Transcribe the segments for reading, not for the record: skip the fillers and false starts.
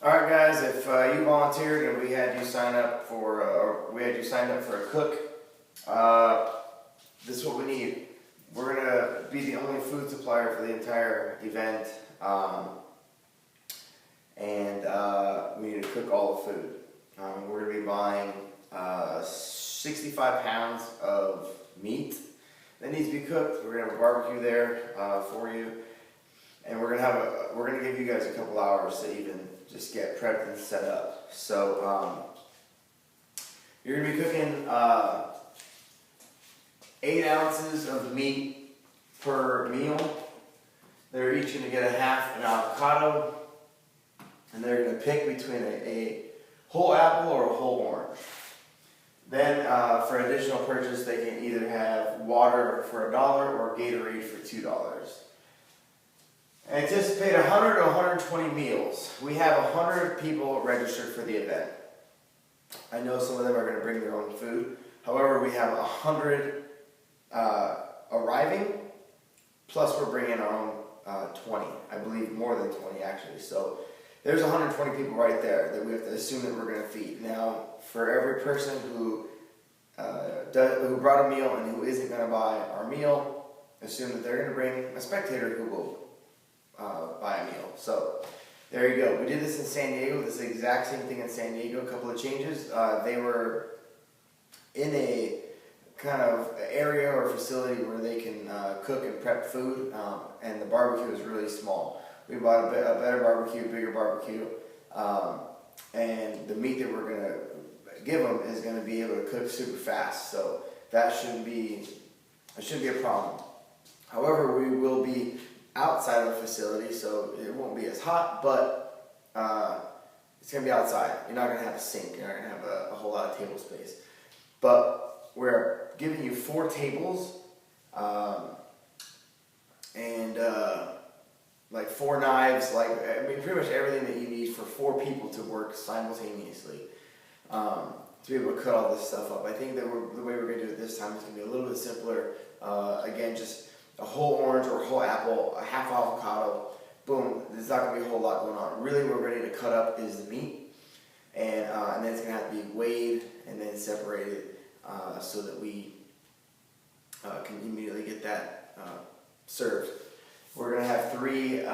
All right, guys. If you volunteered and we had you sign up for, a cook, this is what we need. We're gonna be the only food supplier for the entire event, and we need to cook all the food. We're gonna be buying 65 pounds of meat that needs to be cooked. We're gonna have a barbecue there for you, and we're gonna give you guys a couple hours to even just get prepped and set up. So you're gonna be cooking 8 ounces of meat per meal. They're each gonna get a half an avocado, and they're gonna pick between a whole apple or a whole orange. Then for additional purchase, they can either have water for $1 or Gatorade for $2. Anticipate 100 to 120 meals. We have 100 people registered for the event. I know some of them are going to bring their own food. However, we have 100 arriving, plus we're bringing our own 20. I believe more than 20 actually. So there's 120 people right there that we have to assume that we're going to feed. Now, for every person who brought a meal and who isn't going to buy our meal, assume that they're going to bring a spectator who will buy a meal. So there you go. We did this in San Diego. This is the exact same thing in San Diego. A couple of changes. They were in a kind of area or facility where they can cook and prep food, and the barbecue is really small. We bought a better barbecue, bigger barbecue, and the meat that we're going to give them is going to be able to cook super fast. So that shouldn't be a problem. However, we will be outside of the facility, so it won't be as hot, but it's going to be outside. You're not going to have a sink. You're not going to have a whole lot of table space. But we're giving you 4 tables and like 4 knives, pretty much everything that you need for 4 people to work simultaneously to be able to cut all this stuff up. I think that the way we're going to do it this time is going to be a little bit simpler. Again, just a whole orange or a whole apple, a half avocado, boom. There's not going to be a whole lot going on. Really what we're ready to cut up is the meat, and then it's going to have to be weighed and then separated so that we can immediately get that served. We're going to have 3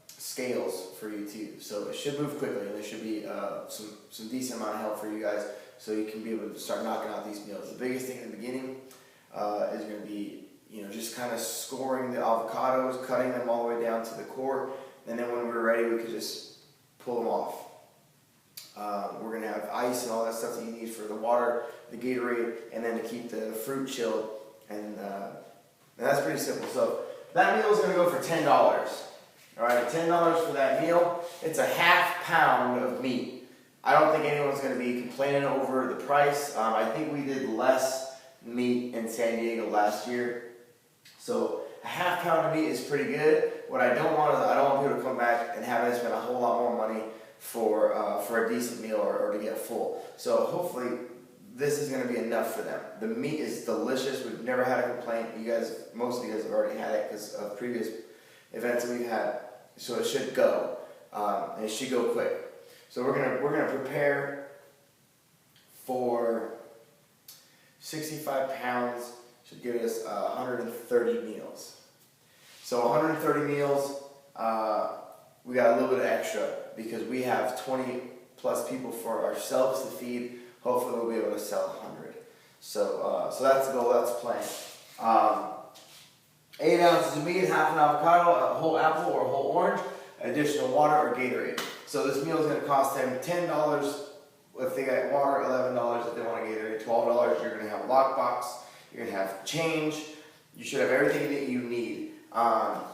scales for you too, so it should move quickly, and there should be some decent amount of help for you guys so you can be able to start knocking out these meals. The biggest thing in the beginning is going to be just kind of scoring the avocados, cutting them all the way down to the core, and then when we're ready, we could just pull them off. We're going to have ice and all that stuff that you need for the water, the Gatorade, and then to keep the fruit chilled, and that's pretty simple. So that meal is going to go for $10. All right, $10 for that meal. It's a half pound of meat. I don't think anyone's going to be complaining over the price. I think we did less meat in San Diego last year. So a half pound of meat is pretty good. What I don't want is I don't want people to come back and have to spend a whole lot more money for a decent meal or to get full. So hopefully this is going to be enough for them. The meat is delicious. We've never had a complaint. Most of you guys have already had it because of previous events that we've had. So it should go, and it should go quick. So we're gonna prepare for 65 pounds. Should give us 130 meals. So 130 meals, we got a little bit of extra because we have 20 plus people for ourselves to feed. Hopefully we'll be able to sell 100. So that's the goal, that's the plan. 8 ounces of meat, half an avocado, a whole apple or a whole orange, additional water or Gatorade. So this meal is going to cost them $10 if they got water, $11 if they want a Gatorade, $12. You're going to have a lockbox. You're going to have change. You should have everything that you need.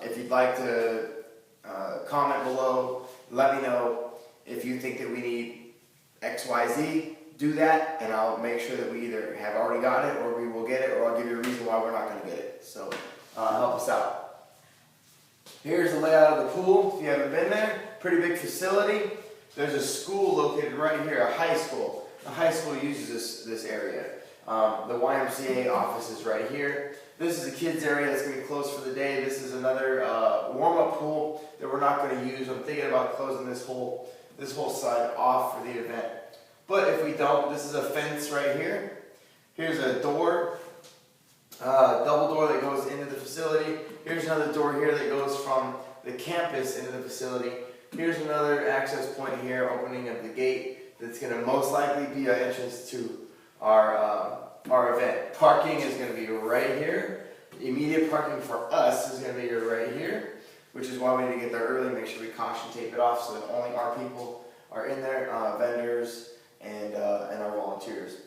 If you'd like to comment below, let me know if you think that we need XYZ. Do that, and I'll make sure that we either have already got it or we will get it, or I'll give you a reason why we're not going to get it. So help us out. Here's the layout of the pool. If you haven't been there, pretty big facility. There's a school located right here, a high school. The high school uses this area. The YMCA office is right here. This is a kids area that's going to be closed for the day. This is another warm-up pool that we're not going to use. I'm thinking about closing this whole this whole side off for the event. But if we don't, this is a fence right here. Here's a door, double door that goes into the facility. Here's another door here that goes from the campus into the facility. Here's another access point here, opening up the gate. That's going to most likely be our entrance to our event. Parking is going to be right here. Immediate parking for us is going to be right here, which is why we need to get there early, make sure we caution tape it off so that only our people are in there, vendors and our volunteers.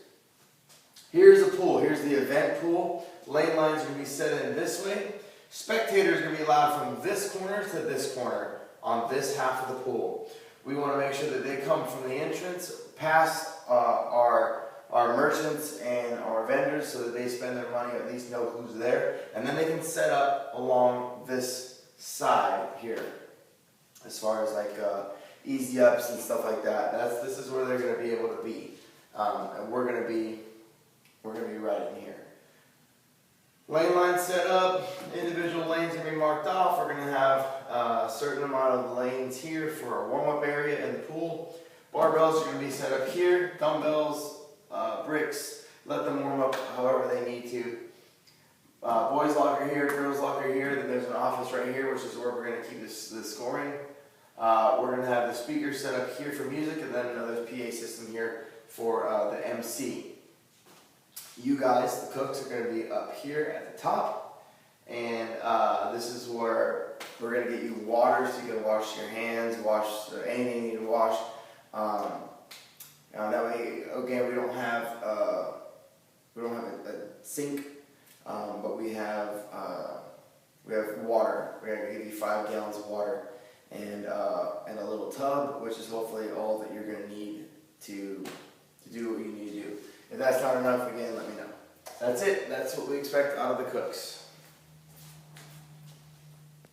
Here's the pool. Here's the event pool. Lane lines are going to be set in this way. Spectators are going to be allowed from this corner to this corner on this half of the pool. We want to make sure that they come from the entrance past our merchants and our vendors so that they spend their money, at least know who's there, and then they can set up along this side here as far as like easy ups and stuff like that. This is where they're going to be able to be, and we're going to be right in here. Lane line set up, individual lanes are going to be marked off. We're going to have a certain amount of lanes here for our warm-up area in the pool. Barbells are going to be set up here, dumbbells, bricks, let them warm up however they need to. Boys locker here, girls locker here, then there's an office right here, which is where we're going to keep the scoring. We're going to have the speakers set up here for music, and then another PA system here for the MC. You guys, the cooks, are going to be up here at the top, and this is where we're going to get you water so you can wash your hands, wash anything you need to wash. That way, again, we don't have a sink, but we have water. We're going to give you 5 gallons of water and a little tub, which is hopefully all that you're going to need to do what you need to do. If that's not enough, again, let me know. That's it. That's what we expect out of the cooks.